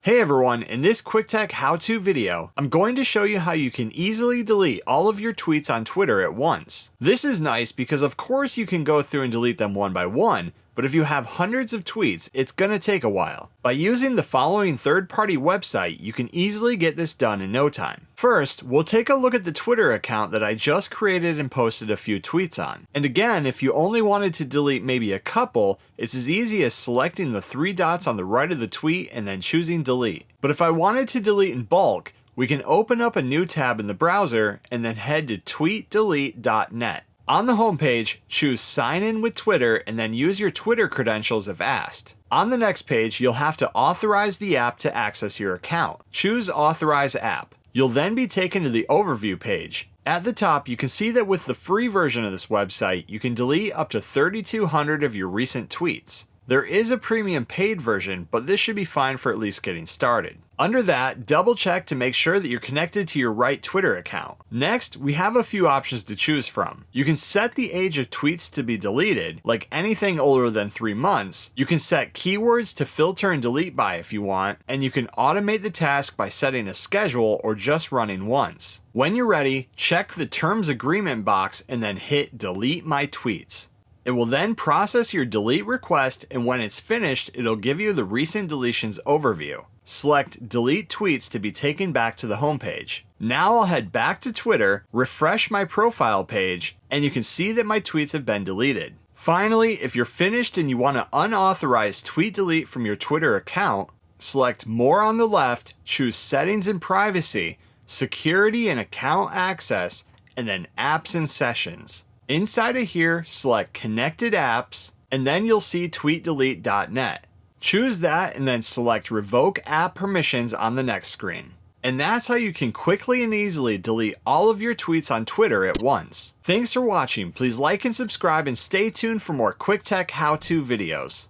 Hey everyone, in this quick tech how-to video, I'm going to show you how you can easily delete all of your tweets on Twitter at once. This is nice because of course you can go through and delete them one by one, but if you have hundreds of tweets, it's gonna take a while. By using the following third-party website, you can easily get this done in no time. First, we'll take a look at the Twitter account that I just created and posted a few tweets on. And again, if you only wanted to delete maybe a couple, it's as easy as selecting the three dots on the right of the tweet and then choosing delete. But if I wanted to delete in bulk, we can open up a new tab in the browser and then head to tweetdelete.net. On the homepage, choose Sign in with Twitter and then use your Twitter credentials if asked. On the next page, you'll have to authorize the app to access your account. Choose Authorize App. You'll then be taken to the overview page. At the top, you can see that with the free version of this website, you can delete up to 3,200 of your recent tweets. There is a premium paid version, but this should be fine for at least getting started. Under that, double check to make sure that you're connected to your right Twitter account. Next, we have a few options to choose from. You can set the age of tweets to be deleted, like anything older than 3 months. You can set keywords to filter and delete by if you want, and you can automate the task by setting a schedule or just running once. When you're ready, check the Terms Agreement box and then hit Delete My Tweets. It will then process your delete request, and when it's finished, it'll give you the recent deletions overview. Select Delete Tweets to be taken back to the homepage. Now I'll head back to Twitter, refresh my profile page, and you can see that my tweets have been deleted. Finally, if you're finished and you want to unauthorized tweet delete from your Twitter account, select More on the left, choose Settings and Privacy, Security and Account Access, and then Apps and Sessions. Inside of here, select Connected Apps, and then you'll see tweetdelete.net. Choose that and then select Revoke App Permissions on the next screen. And that's how you can quickly and easily delete all of your tweets on Twitter at once. Thanks for watching. Please like and subscribe and stay tuned for more quick tech how-to videos.